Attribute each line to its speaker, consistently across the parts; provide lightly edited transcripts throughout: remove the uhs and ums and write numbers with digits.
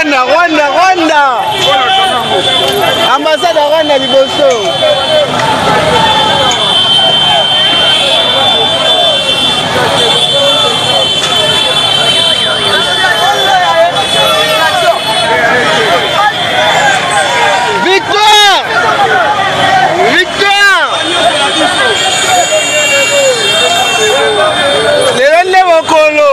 Speaker 1: Rwanda. Ambassade à Rwanda liboso. Victoire! Les relèves au colo.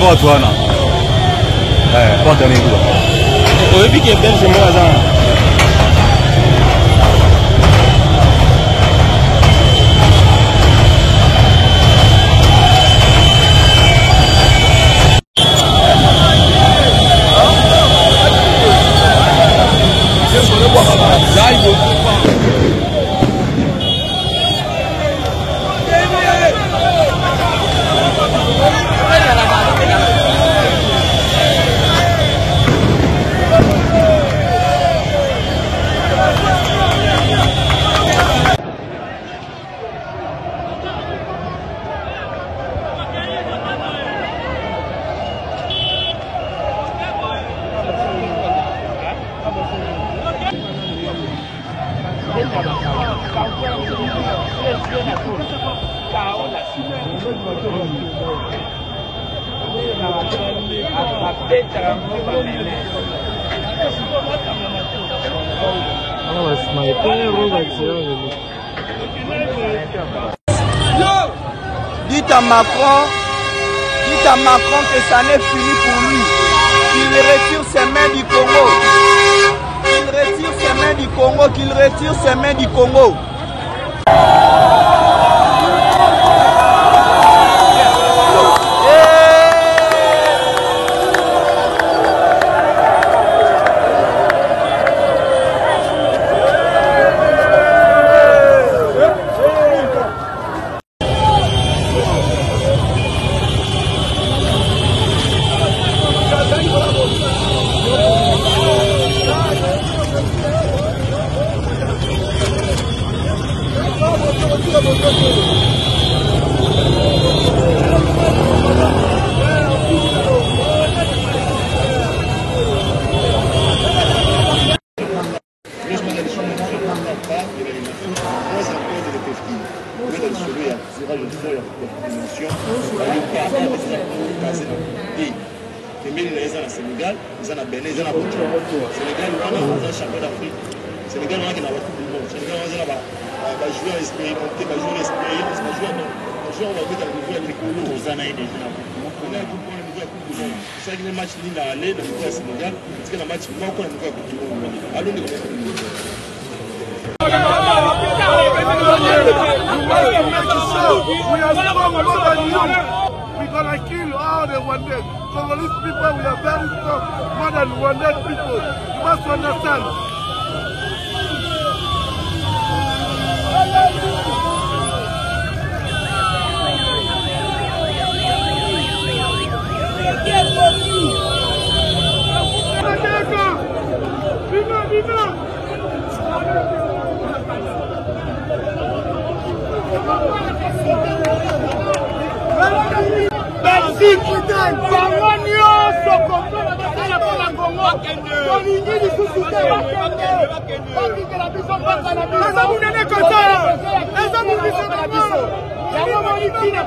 Speaker 2: Porte wana. Porte ni quoi?
Speaker 1: Au début que belge moi ça. Dites à Macron que ça n'est fini pour lui, qu'il retire ses mains du Congo, qu'il retire ses mains du Congo. Sénégal, on a
Speaker 3: genre on va mettre à niveau avec les couleurs aux anaïs déjà. On a un coup pour le niveau à coupe du monde. Chaque match ni dans l'aller dans le niveau Sénégal, parce que le match manque au niveau à coupe du monde. Allons les
Speaker 4: We're gonna kill all the Rwandans. Congolese people, we are very strong, more than Rwandan people. You must understand. Viva, viva! Belgique, bango nyonso kontrola basala mpona Congo tolingi lisusu te bakendela biso mpaka na biso eza munene kota eza mobiso na biso yango molitina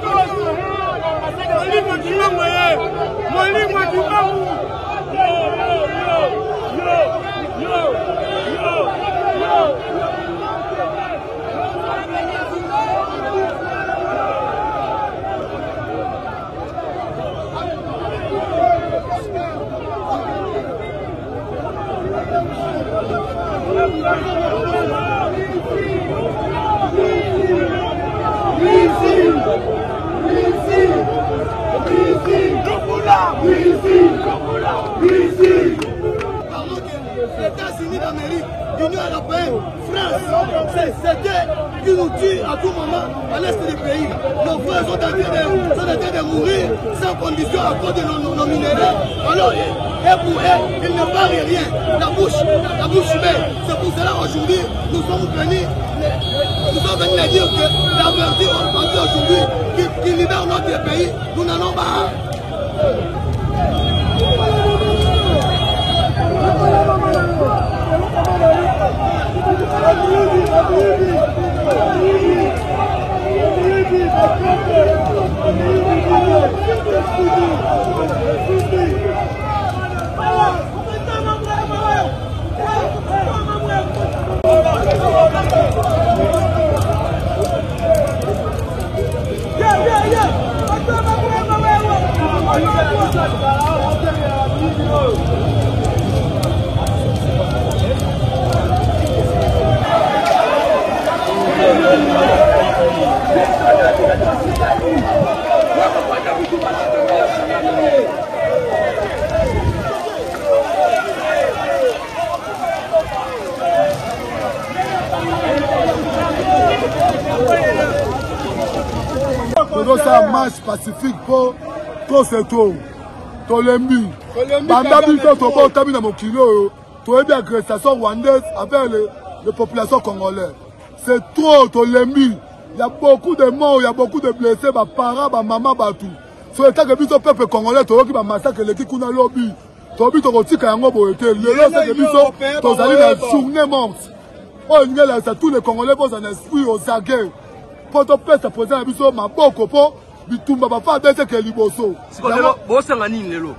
Speaker 4: molimo dimangu ye molimo dimangu États-Unis d'Amérique, l'Union européenne, France, c'était qui nous tue à tout moment à l'est du pays. Nos frères sont en train de mourir sans condition à cause de nos minéraux. Alors, et pour eux, ils ne parlent rien. La bouche humaine. C'est pour cela aujourd'hui, nous sommes venus à dire que l'avertir aujourd'hui qui libère notre pays, nous n'en avons pas. C'est un match pacifique pour ce tour. Tolembi. Bandabi, Tobo, dans mon kilo. Tolembi, agressation rwandaise avec les populations congolaises. C'est trop, Tolembi. Il y a beaucoup de morts, il y a beaucoup de blessés, ma parents, ma maman, tout. Sur le temps que le peuple congolais, tu vois, massacre l'équipe qu'on a lobby. Tobi, tu vois, tu as un gros été. Le lot, c'est que tu as allé la journée morte. Oh, c'est tous les Congolais, pour un esprit aux aguets. Pour te faire poser un biseau, ma boko, pour bitumba, ma femme, c'est que liboso.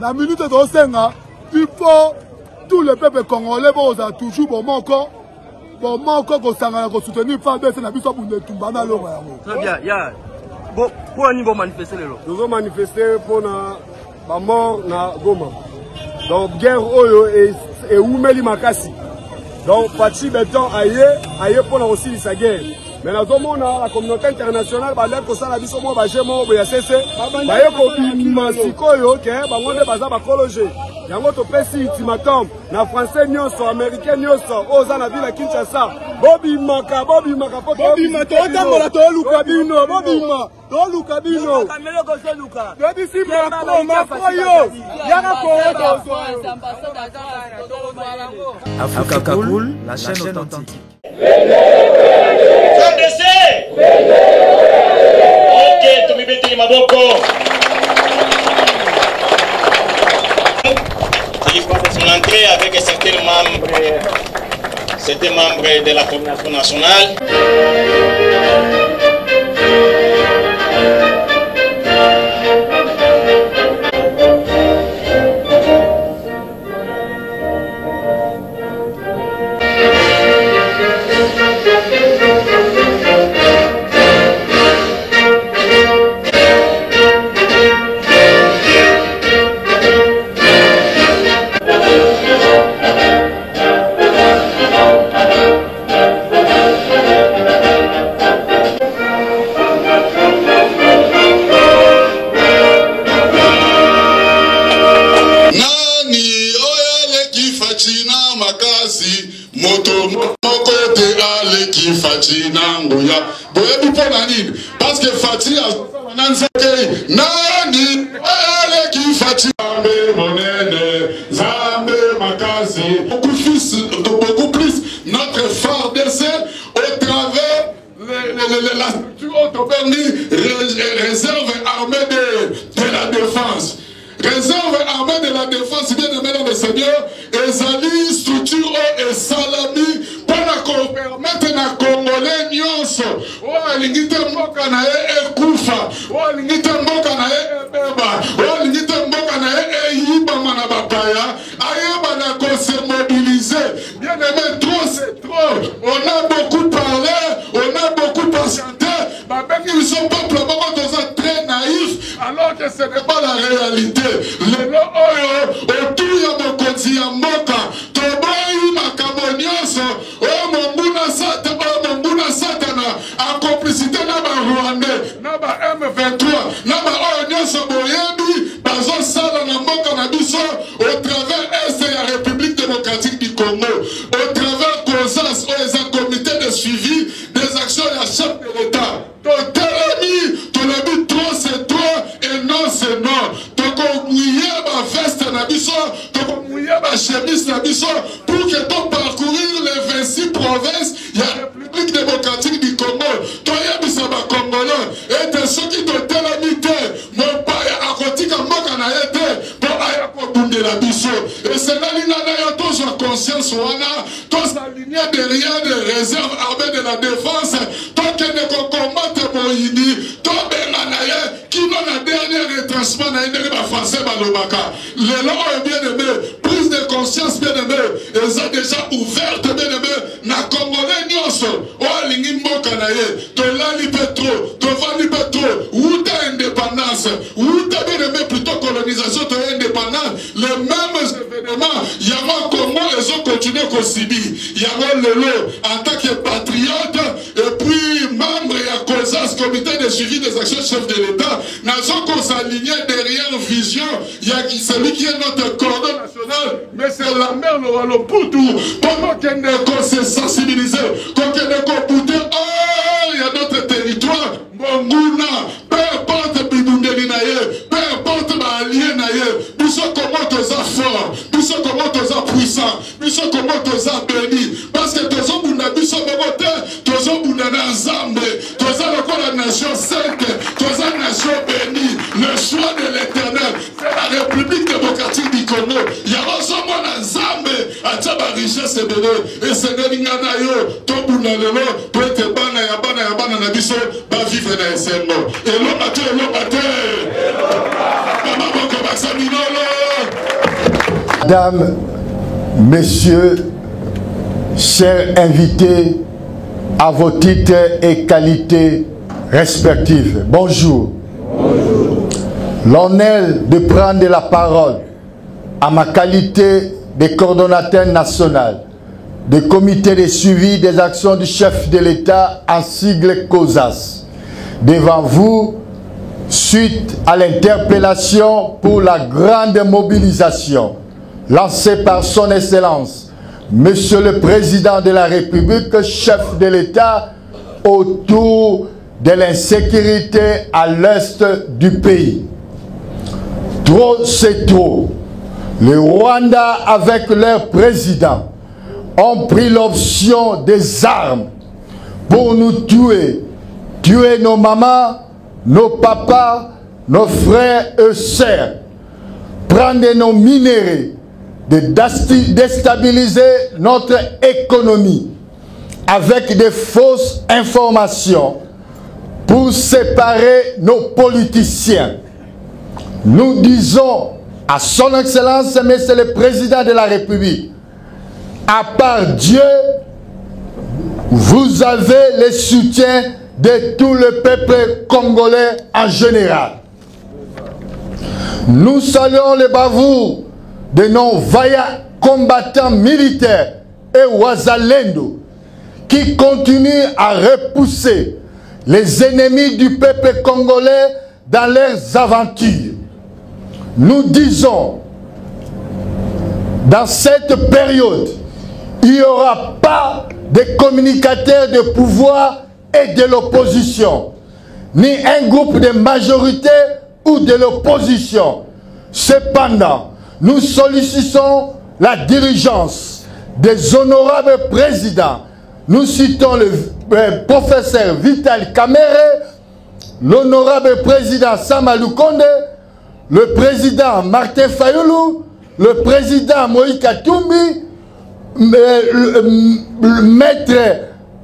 Speaker 4: La minute de Osenga, il faut tous les peuples congolais, pour toujours, pour mon corps. Bon, moi encore qu'on soutenir femme, c'est la biseau pour ne tomber dans l'eau.
Speaker 5: Très bien, ya. Bon, pour un niveau manifester le lot.
Speaker 6: Nous allons manifester pour la mort na Goma. Donc, guerre Oyo et Oumeli Makasi. Donc, Pachi Béton aïe pour la aussi sa guerre. Mais nous avons la communauté internationale, bah, l'air que ça, la biseau, moi, bah, j'ai mon, bah, cessé. Bah, y'a qu'on masiko yo, ok, bah, moi, de bazar, bah, cologer. Y'a un autre pays ultimatum, na français, nyonso, américain, nyonso, oza na ville à Kinshasa. Bobby Maka, Bobby Maka, Bobby Maka, Lukabino, Bobby Maka, Lukabino. Bobby si Macron, Macron, Yana
Speaker 7: Africa Cool, la chaîne authentique.
Speaker 3: Ok, tumibeti maboko. Il faut son entrée avec certains membres de la coordination nationale.
Speaker 8: qui Fati Nangoya. Boyebi pour Nanine. Parce que Fati a Nani, elle qui Fati. Zambe Monene, Zambe Makasi. Beaucoup plus notre phare d'essai au travers la structure permis réserve armée de la défense. Réserve armée de la défense, bien aimé dans le Seigneur, ezali structure et salami pour permettre na Congolais nyonso o alingite mboka na ye ekufa o alingite mboka na ye ebeba o alingite mboka na ye eyibama na bapaya ayeba na se mobiliser. Bien aimé, trop c'est trop. On a beaucoup parlé, on a beaucoup patienté. Ils sont peuple très naïfs alors que ce n'est pas la réalité. Les lots autour de mon continent Moka, Tobaï, Makamonios, Mambuna Satana, en complicité Naba Rwandais, Naba M23, Naba Onyos Boyebi, Bazon Sala Namoka Nabiso, au travers Est de la République démocratique du Congo, au travers COSAS, au comité de suivi des actions de la chef de l'État. Ton trop c'est trop et non c'est non. Ton mouillé ma veste na biso, ton mouillé ma chemise na biso pour que ton parcourir les 26 provinces, il y a la République démocratique du Congo. Ton yabisa ma Congolais et de ceux qui te télémité, mon père a côté comme moi qu'on a été pour aller pour la biso. Et c'est là qu'il a tous en conscience wana, tous alignés derrière des réserves armées de la défense, tant que ne combattent Moïni, tant qui n'a la dernière retranchement n'a été français Balobaka. Les lois est bien aimé, prise de conscience bien aimé, ils ont déjà ouverte bien aimé, na Congolais nyonso, o lingi mboka na ye, to lali petro, to vali petro, ou ta indépendance, ou ta bien aimé plutôt colonisation, to indépendance, les mêmes événements, Yama Congo, ils ont continué qu'au Sibi, Yama Lelo, en tant que patriote, et puis membre et à COSAS, comité de suivi des actions chef de l'État, nous qu'on s'aligne derrière vision, il y a celui qui est notre cordon national, mais c'est la mère le Poutou, pendant qu'on s'est sensibilisé, qu'on pouté, oh, il y a notre territoire, Monguna, peu importe Bibundeli Naye, peu importe Maalien Naye, nous sommes comment tous forts, nous sommes comment tous puissants, nous sommes comment tous bénis, parce que tous sommes nous sommes tous sommes Zambé, tous sommes la nation sainte, tous sommes la nation bénie, le choix de l'Éternel, c'est la République démocratique du Congo. Il y a aussi un Zambé, à Tchaba richesse et béné, et c'est Ningana yo, Tobuna lelo, pour être bana yabana nabiso, va vivre dans les scènes. Et l'homme à terre,
Speaker 9: Mesdames, Messieurs, chers invités, à vos titres et qualités respectifs, bonjour. Bonjour. L'honneur de prendre la parole à ma qualité de coordonnateur national du comité de suivi des actions du chef de l'État en sigle COSAS devant vous suite à l'interpellation pour la grande mobilisation lancée par son Excellence Monsieur le Président de la République, chef de l'État, autour de l'insécurité à l'est du pays. Trop, c'est trop. Le Rwanda, avec leur président, ont pris l'option des armes pour nous tuer. Tuer nos mamans, nos papas, nos frères et sœurs. Prendre nos minéraux, de déstabiliser notre économie avec des fausses informations pour séparer nos politiciens. Nous disons à son Excellence, Monsieur le Président de la République, à part Dieu, vous avez le soutien de tout le peuple congolais en général. Nous saluons les bavours de nos vaillants combattants militaires et Wazalendo qui continuent à repousser les ennemis du peuple congolais dans leurs aventures. Nous disons, dans cette période, il n'y aura pas des communicateurs de pouvoir et de l'opposition, ni un groupe de majorité ou de l'opposition. Cependant, nous sollicitons la dirigeance des honorables présidents. Nous citons le professeur Vital Kamerhe, l'honorable président Samalou Konde, le président Martin Fayoulou, le président Moïse Katumbi, le maître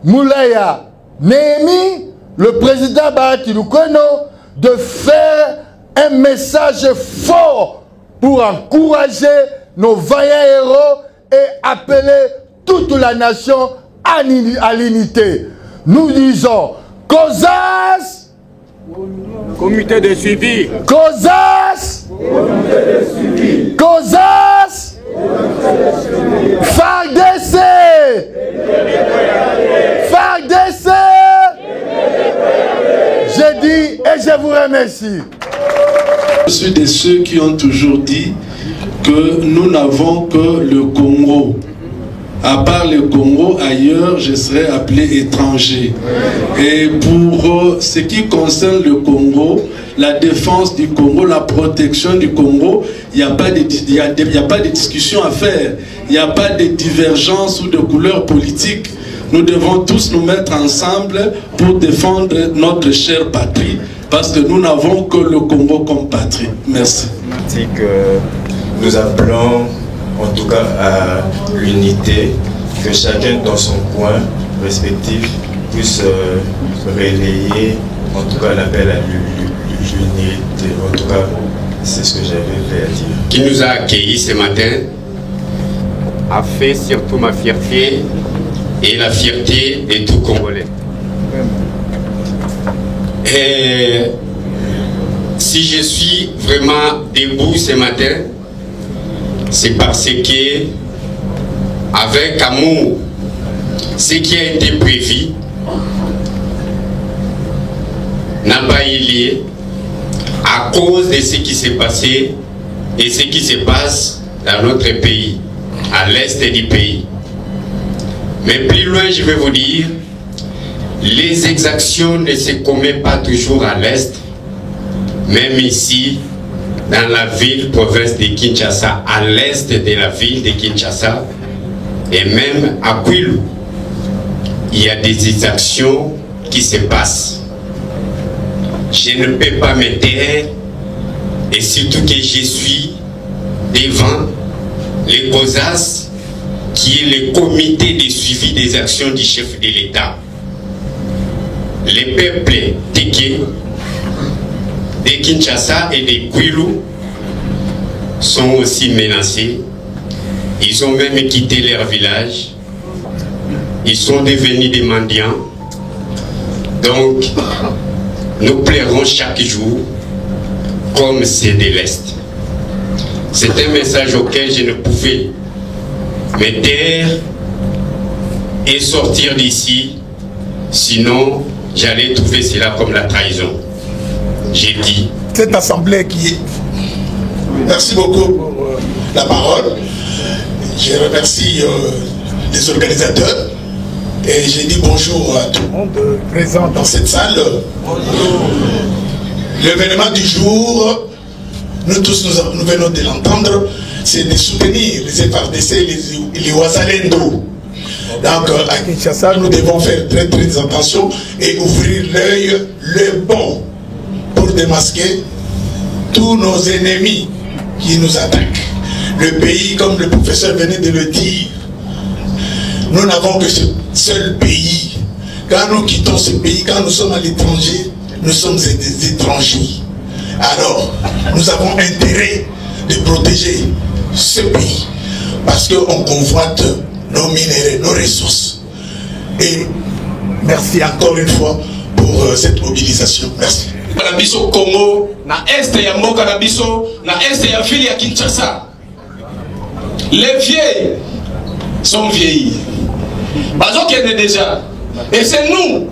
Speaker 9: Moulaya Néhémi, le président Barati Lukono, de faire un message fort pour encourager nos vaillants héros et appeler toute la nation à l'unité. Nous disons COSAS,
Speaker 6: Comité de suivi.
Speaker 9: COSAS, COSAS, FARDC, FARDC. Je dis et je vous remercie.
Speaker 8: Je suis de ceux qui ont toujours dit que nous n'avons que le Congo. À part le Congo, ailleurs, je serais appelé étranger. Et pour ce qui concerne le Congo, la défense du Congo, la protection du Congo, il n'y a pas de discussion à faire. Il n'y a pas de divergence ou de couleur politique. Nous devons tous nous mettre ensemble pour défendre notre chère patrie. Parce que nous n'avons que le Congo comme patrie. Merci.
Speaker 10: Nous appelons en tout cas à l'unité, que chacun dans son coin respectif puisse relayer en tout cas l'appel à l'unité. En tout cas, c'est ce que j'avais à dire.
Speaker 11: Qui nous a accueillis ce matin a fait surtout ma fierté et la fierté de tout Congolais. Et si je suis vraiment debout ce matin, c'est parce que, avec amour, ce qui a été prévu n'a pas eu lieu à cause de ce qui s'est passé et ce qui se passe dans notre pays, à l'est du pays. Mais plus loin, je vais vous dire, les exactions ne se commettent pas toujours à l'est, même ici, dans la ville, province de Kinshasa, à l'est de la ville de Kinshasa, et même à Kwilu, il y a des exactions qui se passent. Je ne peux pas me taire, et surtout que je suis devant les COSAS, qui est le comité de suivi des actions du chef de l'État. Les peuples de Kinshasa et de Kwilu sont aussi menacés. Ils ont même quitté leur village. Ils sont devenus des mendiants. Donc, nous plairons chaque jour comme c'est de l'Est. C'est un message auquel je ne pouvais me taire et sortir d'ici. Sinon, j'allais trouver cela comme la trahison. J'ai dit.
Speaker 12: Cette assemblée qui est... Merci beaucoup pour la parole. Je remercie les organisateurs et je dis bonjour à tout le monde présent dans cette salle. L'événement du jour, nous tous nous venons de l'entendre, c'est de soutenir les FARDC, les Wazalendo. Donc à Kinshasa, nous devons faire très attention et ouvrir l'œil le bon pour démasquer tous nos ennemis qui nous attaquent. Le pays, comme le professeur venait de le dire, nous n'avons que ce seul pays. Quand nous quittons ce pays, quand nous sommes à l'étranger, nous sommes des étrangers. Alors, nous avons intérêt de protéger ce pays parce qu'on convoite nos minéraux, nos ressources. Et merci encore une fois pour cette mobilisation. Merci.
Speaker 3: Nabiso Congo, na est ya mboka nabiso, na est ya ville ya Kinshasa. Les vieilles sont vieillis. Bazo qui est déjà. Et c'est nous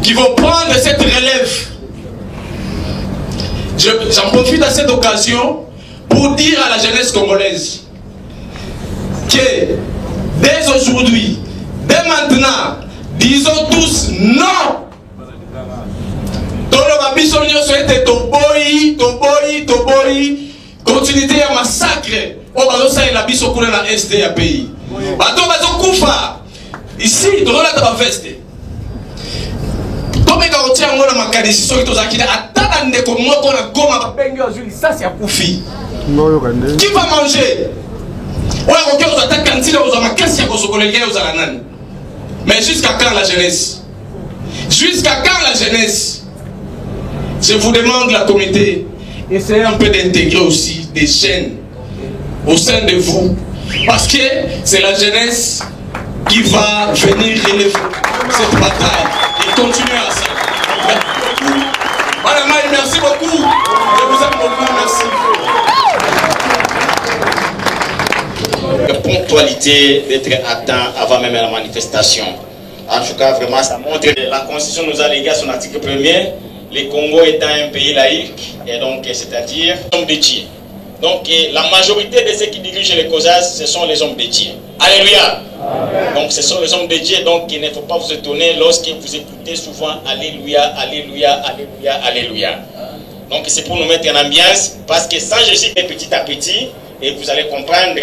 Speaker 3: qui vont prendre cette relève. J'en profite à cette occasion pour dire à la jeunesse congolaise que dès aujourd'hui, dès maintenant, disons tous non. Continuité à massacre. On va lancer la biso pour la ST à pays. Bato bazo kufa. Ici, dans la veste. Comme quand on tient on a ma décision qui tozaki atana ndeko moko na goma ba bengi ozuli ça c'est à kufi. Qui va manger? Ouais, on peut attaquer cantine aux amakasi à kosokolelia aux alanani. Mais jusqu'à quand la jeunesse? Jusqu'à quand la jeunesse? Je vous demande la comité, essayez un peu d'intégrer aussi des jeunes au sein de vous. Parce que c'est la jeunesse qui va venir relever cette bataille et continuer à ça. Merci beaucoup. Madame Maï, merci beaucoup. Je vous aime beaucoup, merci.
Speaker 13: La ponctualité d'être à temps avant même la manifestation. En tout cas, vraiment, ça montre que la Constitution nous a légué à son article 1er. Le Congo étant un pays laïque, et donc c'est-à-dire hommes de Dieu. Donc la majorité de ceux qui dirigent les COSAS, ce sont les hommes de Dieu. Alléluia. Amen. Donc ce sont les hommes de Dieu, donc il ne faut pas vous étonner lorsque vous écoutez souvent Alléluia, Alléluia, Alléluia, Alléluia. Donc c'est pour nous mettre en ambiance, parce que sans Jésus, petit à petit, et vous allez comprendre,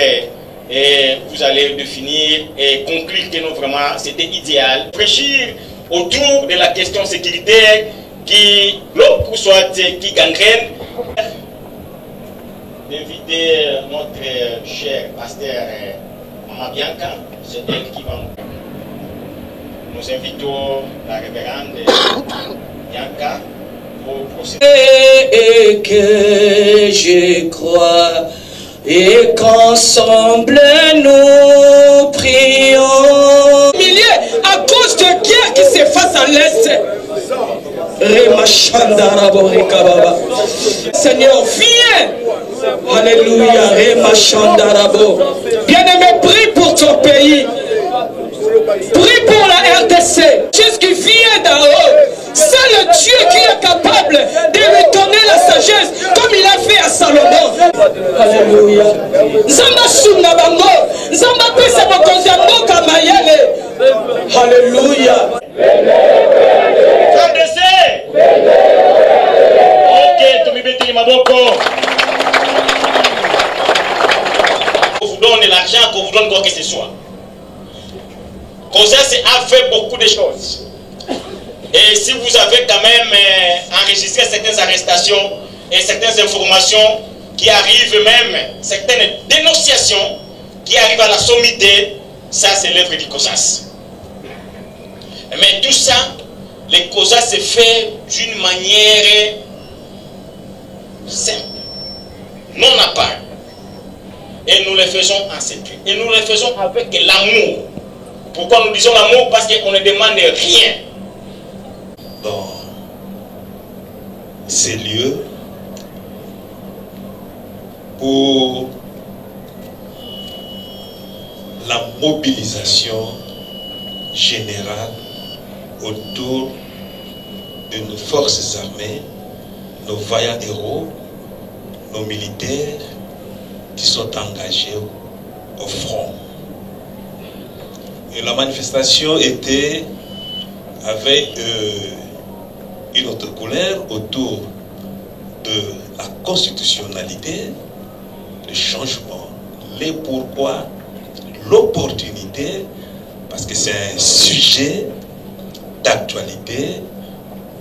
Speaker 13: et vous allez définir et conclure que non, vraiment c'était idéal. Réfléchir autour de la question sécuritaire qui, l'autre soit qui gangrène, d'inviter notre cher pasteur Maman Bianca, c'est elle qui va nous invitons la révérende Bianca pour procéder.
Speaker 14: Et que je crois et qu'ensemble nous prions. Milliers à cause de guerre qui se fasse à l'Est. Seigneur, viens. Alléluia. Bien-aimé, prie pour ton pays. Prie pour la RDC. Jésus qui vient d'en haut. C'est le Dieu qui est capable de lui donner la sagesse comme il a fait à Salomon. Alléluia. Zamba Suna Bango. Zamba Pesa Mokozambo Kamayele. Alléluia.
Speaker 13: Ok, Tomibeti Maboko. On vous donne l'argent, qu'on vous donne quoi que ce soit. COSAS a fait beaucoup de choses. Et si vous avez quand même enregistré certaines arrestations et certaines informations qui arrivent même, certaines dénonciations qui arrivent à la sommité, ça c'est l'œuvre du COSAS. Mais tout ça, les COSAS se fait d'une manière simple, non à part. Et nous le faisons en secret. Et nous le faisons avec l'amour. Pourquoi nous disons l'amour? Parce qu'on ne demande rien.
Speaker 15: Dans ces lieux pour la mobilisation générale autour de nos forces armées, nos vaillants héros, nos militaires qui sont engagés au front. Et la manifestation était avec une autre couleur autour de la constitutionnalité, le changement, les pourquoi, l'opportunité, parce que c'est un sujet d'actualité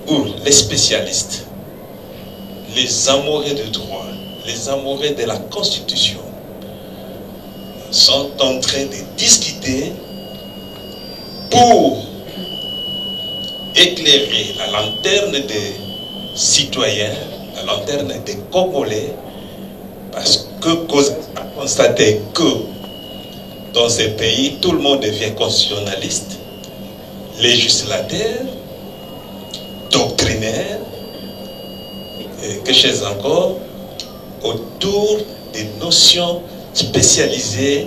Speaker 15: où les spécialistes, les amoureux de droit, les amoureux de la Constitution sont en train de discuter pour éclairer la lanterne des citoyens, la lanterne des Congolais, parce que cause a constaté que dans ces pays, tout le monde devient constitutionnaliste, législateur, doctrinaire, et que chose encore, autour des notions spécialisées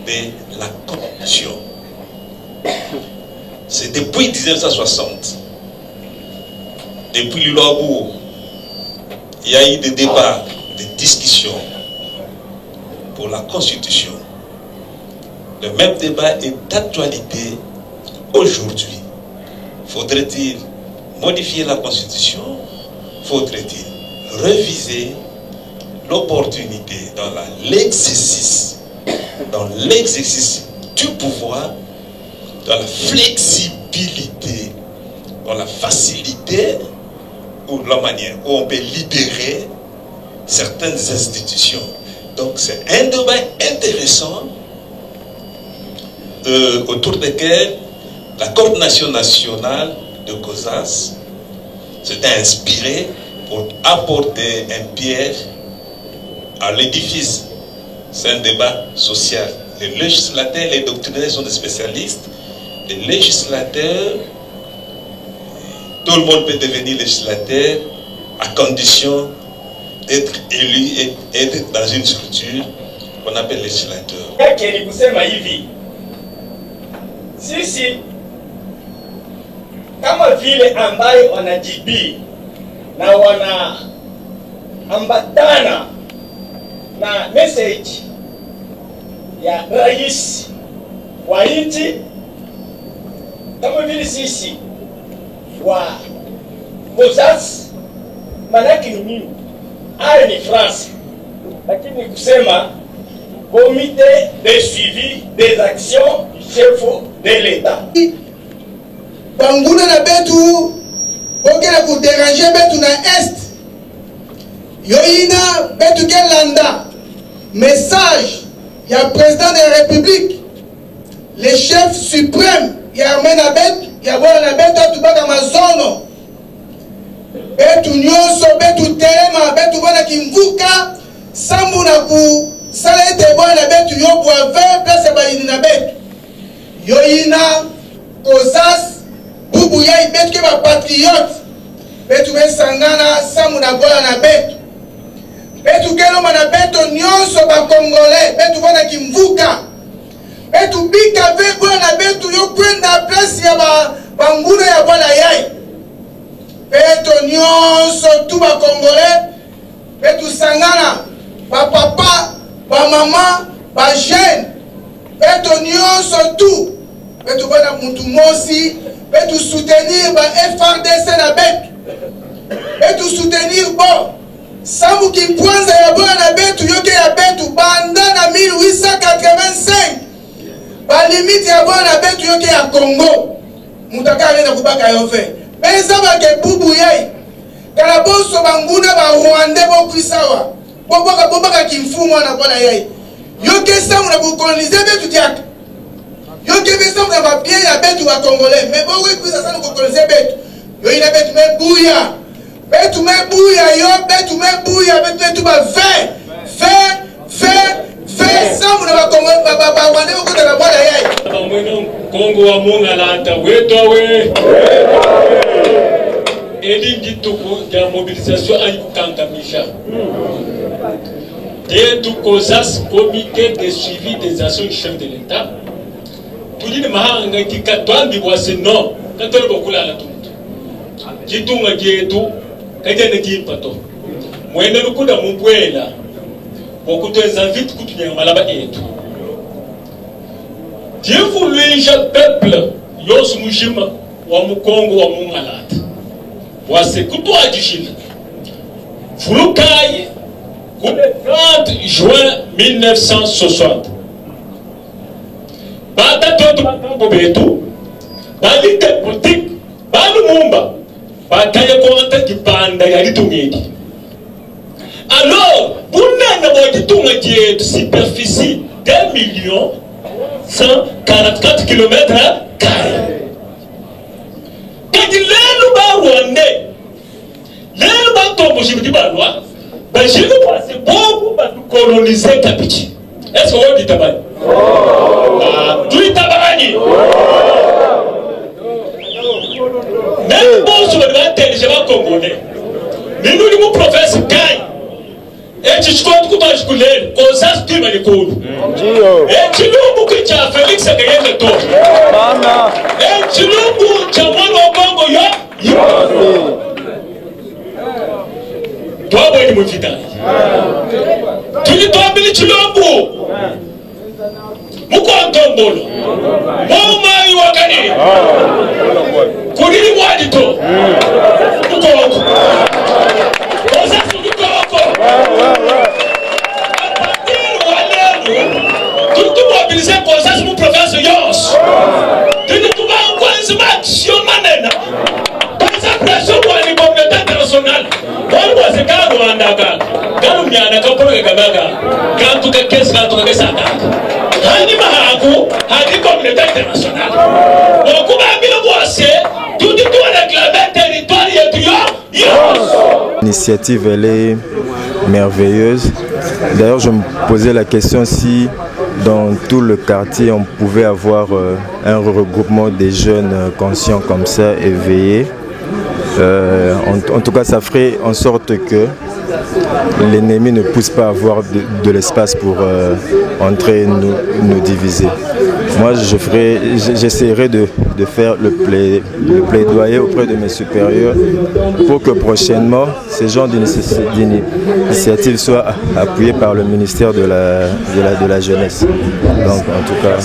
Speaker 15: de la Constitution. C'est depuis 1960, depuis l'Uloabourg, il y a eu des débats, des discussions pour la Constitution. le même débat est d'actualité aujourd'hui. Faudrait-il modifier la Constitution? Faudrait-il réviser l'opportunité dans l'exercice du pouvoir, dans la flexibilité, dans la facilité ou la manière où on peut libérer certaines institutions. Donc c'est un débat intéressant autour desquels la coordination nationale de COSAS s'est inspirée pour apporter un pierre à l'édifice. C'est un débat social. Les législateurs, les doctrinaires sont des spécialistes. Les législateurs, tout le monde peut devenir législateur à condition d'être élu et être dans une structure qu'on appelle législateur.
Speaker 1: Si, kama vile ambayo wanajibii na wanaambatana na message ya rais wa nchi, kama vile sisi wa COSAS, manake ni nini? Haya ni France, lakini kusema comité de suivi des actions du chef de l'État.
Speaker 16: Banguna na betu bokela ku déranger betu na est yoina betu kelanda message ya président de la République, le chef suprême ya armena betu ya bwana betu tubaka mazono betu nyonso betu telema betu bwana kimvuka sambu na ku salete bwana betu yo boave place bayini na betu yoina COSAS bubu ya betu ke ba patriote betu besangana samu na bola na betu betu keloma na betu nyonso ba congolais betu bwana kimvuka betu bika ve bwana betu yo kwenda place ya banguna ya bwana yai betu nyonso tu ba congolais betu sangana ba papa ba mama ba jeune betu nyonso tu betu bwana muntu mosi betu soutenir ba FRDC na betu betu soutenir bo samu kipwanza ya bwana betu yoke ya betu banda na 1885 ba limite ya bwana betu yoke ya Congo mutaka rena kubaka yove benza ba ke bubu yai kala boso banguna ba Rwanda bo kwisawa boboka kimfumo na bwana yai yoke samu na bukoloniser betu diaka yoke besa na ba bien ya betu ba congolais mais bo we kwisa sana bukoloniser betu yo ina betu me buya yo betu me buya betu ba fait samu na ba congolais ba Rwanda bo kota na bwana yai
Speaker 17: mweno Kongo wa Mongalanta wetwawe elingi tuko ya mobilisation ayikukangamisha Tetu COSAS, comité de suivi des actions du chef de l'État. Tujini mahanga kikatwambi wase no katolo bokula la tuntu kitunga jetu kajana kimpato mwene lukuda mubwela bokutwenza vitu kutunya malaba etu Dieu voulait peuple yos mujima wa mukongo wa Mongalata wase kutwa jishila fulukaye le 30 juin 1960 bata toto bakambo betu balite politique balumumba bataye konta kipanda ya litungedi alors bunana bokitunga jetu superficie 2,144 km². Kadi lelu ba Rwanda lelu ba tombo shibiti balwa ba jilu passe beaucoup ba coloniser Kapiti. Est-ce que vous dites tabani? Tuitabani. Même bon sur le intelligent congolais. Mais nous nous professons Kai. Et tu comptes comment je coulais, COSAS tu m'as dit cool. Et tu nous que tu as Félix a gagné le tour. Et tu nous tu as moi au Congo yo. Toi bon il me dit. Tu dis toi Billy tu l'as beau. Mon mukontombolo mumai wakani kudiri mwadito mukoko osasu mukoko apatir walenu tutu mobilize kosasu mu province yos tutu tuba kwanza action manena pasa pression kwa ni communauté internationale wangu wasekana Rwanda kaka kanu myana kapolo kagaga kantu kakesi kantu kakesa kaka hani mahaku hadi communauté internationale okuba bilo bwase tutu tuwa réclamer territoire yetu yos.
Speaker 10: L'initiative elle est merveilleuse. D'ailleurs je me posais la question si dans tout le quartier on pouvait avoir un regroupement des jeunes conscients comme ça, éveillés. En tout cas ça ferait en sorte que l'ennemi ne puisse pas avoir de l'espace pour entrer et nous diviser. Moi j'essaierai de faire le plaidoyer auprès de mes supérieurs pour que prochainement ces genres d'initiatives soient appuyées par le ministère de la jeunesse. Donc en tout cas,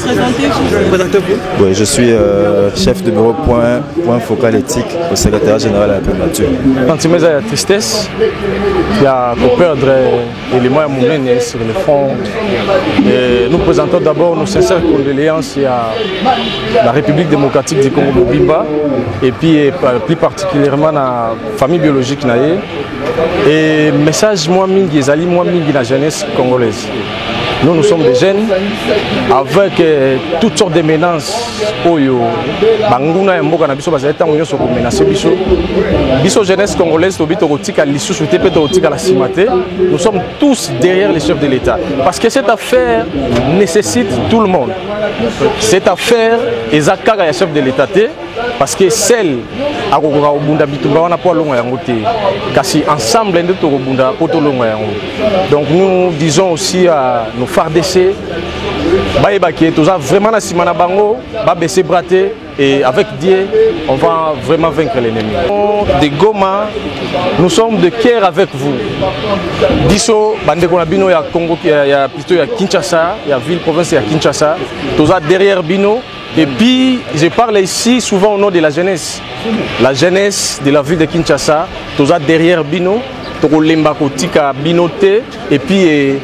Speaker 10: oui, je suis chef de bureau point focal éthique au secrétariat général à la primature.
Speaker 18: Sentiment de tristesse, il y a pour perdre l'élément à Moulin sur le front. Et nous présentons d'abord nos sincères condoléances à la République démocratique du Congo Bimba et puis plus particulièrement à la famille biologique naïe. Et message moi mingi ezali moi mingi la jeunesse congolaise. Nous sommes des jeunes avec toutes sortes de menaces. Oyo, banguna mboka na biso bazaleta ngonyo soko menacer biso. Biso jeunesse congolaise tobito kotika lisusu te pe totika la simate. Nous sommes tous derrière les chefs de l'État parce que cette affaire nécessite tout le monde. Cette affaire ezakaka ya chef de l'État te parce que celle à Bunda Bitumba on a pas longa yango te. Kasi ensemble nde to Bunda poto longa yango. Donc nous disons aussi à nos FARDC baïba qui est vraiment na simana bango ba baisser braté et avec Dieu on va vraiment vaincre l'ennemi. De Goma, nous sommes de cœur avec vous. Biso bande ko na bino ya Congo ya plutôt ya Kinshasa, ya ville province ya Kinshasa, toza derrière bino. Et puis, je parle ici souvent au nom de la jeunesse de la ville de Kinshasa, tous derrière Bino, toko lemba kotika Binote, et puis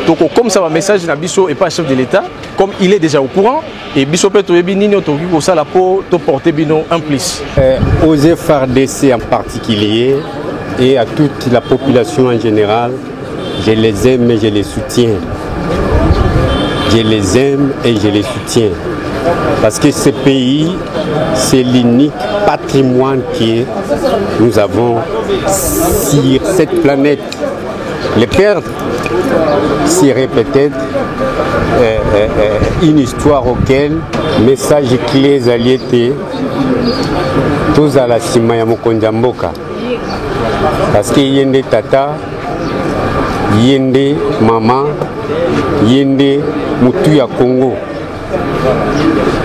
Speaker 18: toko comme ça va message na biso et pas chef de l'État, comme il est déjà au courant, et biso peut to yebi nini to ko sala po to porter Bino un plus.
Speaker 19: Aux FARDC en particulier et à toute la population en général, je les aime et je les soutiens. Je les aime et je les soutiens. Parce que ce pays, c'est l'unique patrimoine que nous avons sur cette planète. Le perdre serait peut-être une histoire auquel message clé alliés tous à la cima ya Mokondamboka. Parce que yende tata, yende maman, yende mutu ya Congo.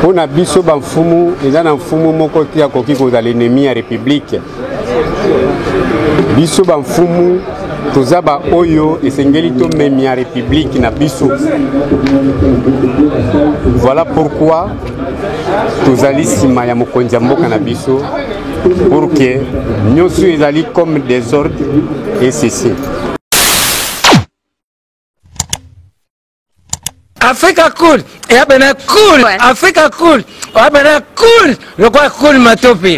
Speaker 19: On a biso banfumu, eza na mfumu moko te akoki kozala l'ennemi ya République. Biso banfumu toza ba oyo esengeli to memi ya République na biso. Voilà pourquoi tozali sima ya mokonzi ya mboka na biso pour que nyonso ezali comme des ordres et ceci.
Speaker 20: Africa cool, et abena cool, Africa cool, abena cool, le quoi cool matopi.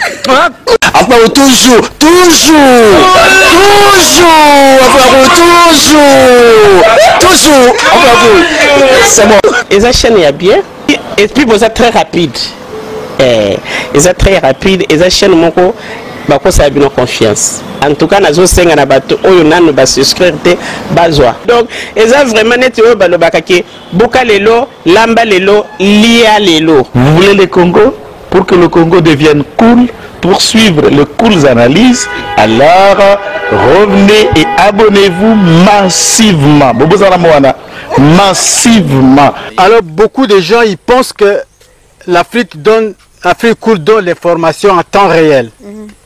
Speaker 21: Après toujours, c'est bon.
Speaker 22: Et ça chaîne est bien, et puis vous êtes très rapide. Et ça très rapide, et ça chaîne moko. Ça a bien confiance. En tout cas, nous avons un bateau, nous avons souscrire bazwa. Donc, ils ont vraiment net boka lelo, lamba lelo, lia lelo.
Speaker 21: Vous voulez le Congo pour que le Congo devienne cool, pour suivre les cool analyses, alors revenez et abonnez-vous massivement. Massivement.
Speaker 23: Alors, beaucoup de gens ils pensent que l'Afrique coule donne les formations en temps réel.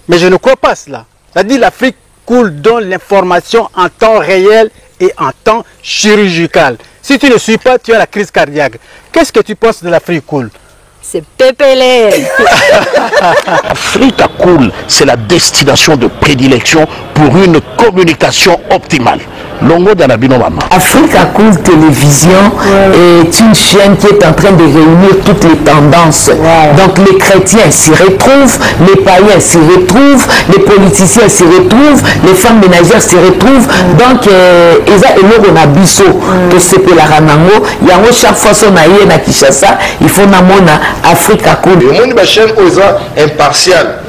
Speaker 23: Mais je ne crois pas cela. C'est-à-dire l'Afrique coule donne l'information en temps réel et en temps chirurgical. Si tu ne suis pas, tu as la crise cardiaque. Qu'est-ce que tu penses de l'Afrique cool?
Speaker 2: C'est Pépélé.
Speaker 21: Africa Cool, c'est la destination de prédilection pour une communication optimale. Longo d'Anabino Mama.
Speaker 4: Africa Cool Télévision est une chaîne qui est en train de réunir toutes les tendances. Donc les chrétiens s'y retrouvent, les païens s'y retrouvent, les politiciens s'y retrouvent, les femmes ménagères s'y retrouvent. Donc on a biso que c'est pour la Ranango. Il y a chaque fois son aïe na Kinshasa, il faut namona Africa Cool.
Speaker 5: Mon chaîne osa impartial.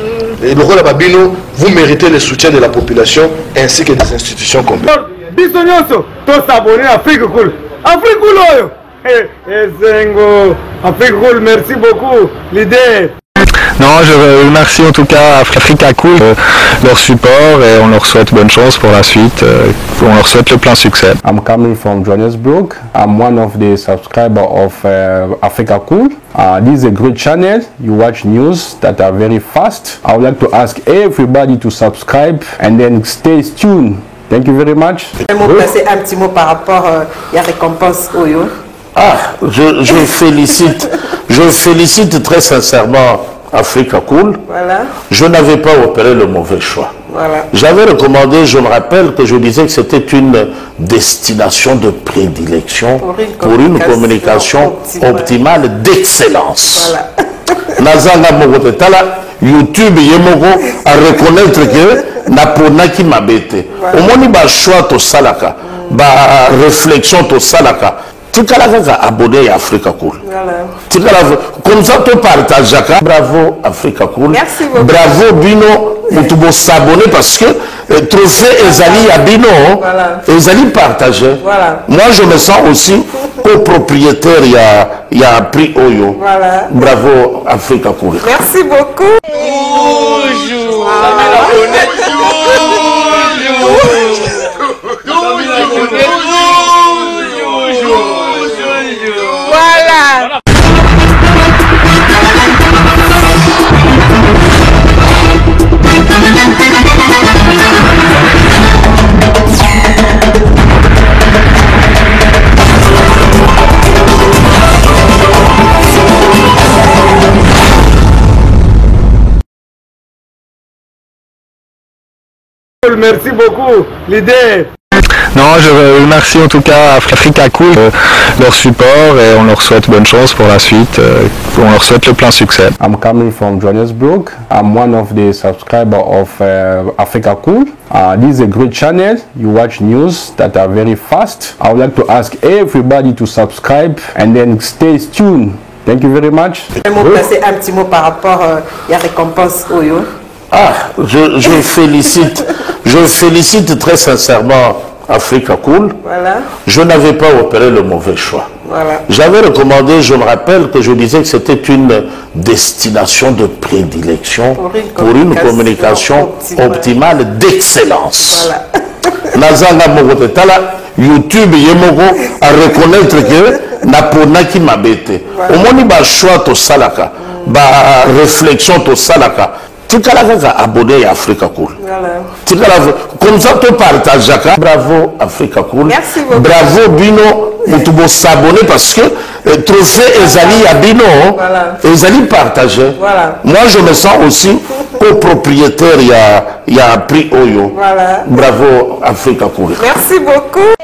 Speaker 5: Et le rôle Babino, vous méritez le soutien de la population ainsi que des institutions complètes.
Speaker 6: Biso nyonso to s'abonner à Afrique Cool. Afrique Cool oyo. Zengo. Afrique Cool, merci beaucoup. L'idée.
Speaker 24: Non, je remercie en tout cas Africa Cool leur support et on leur souhaite bonne chance pour la suite. On leur souhaite le plein succès.
Speaker 18: I'm coming from Johannesburg. I'm one of the subscribers of Africa Cool. This is a great channel. You watch news that are very fast. I would like to ask everybody to subscribe and then stay tuned. Thank you very much.
Speaker 2: Placer un petit mot par rapport à la récompense Oyo.
Speaker 21: Je félicite très sincèrement Africa Cool.
Speaker 2: Voilà.
Speaker 21: Je n'avais pas opéré le mauvais choix.
Speaker 2: Voilà.
Speaker 21: J'avais recommandé, je me rappelle que je disais que c'était une destination de prédilection pour une communication optimale d'excellence.
Speaker 2: Voilà.
Speaker 21: Nazanga Mogotala, YouTube Yemoko à reconnaître que Naponaki Mabete. Au moins, il choix to salaka, réflexion to salaka. Tu as abonné à Africa Cool. Comme ça, tu partages. Bravo Africa Cool.
Speaker 2: Merci beaucoup.
Speaker 21: Bravo Bino. Tu dois s'abonner parce que trophée Ezali à Bino. Ezali partagé. Moi, je me sens aussi copropriétaire. Il y a un prix Oyo. Bravo Africa Cool.
Speaker 2: Merci beaucoup.
Speaker 1: Toujours.
Speaker 2: Voilà.
Speaker 6: Merci beaucoup. L'idée.
Speaker 24: Non, je remercie en tout cas Africa Cool leur support et on leur souhaite bonne chance pour la suite. On leur souhaite le plein succès.
Speaker 18: I'm coming from Johannesburg. I'm one of the subscribers of Africa Cool. This is a great channel. You watch news that are very fast. I would like to ask everybody to subscribe and then stay tuned. Thank you very much.
Speaker 2: Placer un petit mot par rapport à la récompense Oyo.
Speaker 21: Je félicite très sincèrement Africa Cool.
Speaker 2: Voilà.
Speaker 21: Je n'avais pas opéré le mauvais choix.
Speaker 2: Voilà.
Speaker 21: J'avais recommandé, je me rappelle que je disais que c'était une destination de prédilection pour une communication optimale d'excellence. Nazanga Mogotala, YouTube Yemoko à reconnaître que Naponaki Mabete. Au moins, il y a un choix to salaka, réflexion to salaka. Tu as abonné à Africa Cool. Comme ça, tu partages. Bravo Africa Cool.
Speaker 2: Merci beaucoup.
Speaker 21: Bravo Bino. Tu dois s'abonner parce que trophée Ezali à Bino. Ezali partagé. Moi, je me sens aussi copropriétaire. Il y a un prix Oyo. Bravo Africa Cool.
Speaker 2: Merci beaucoup.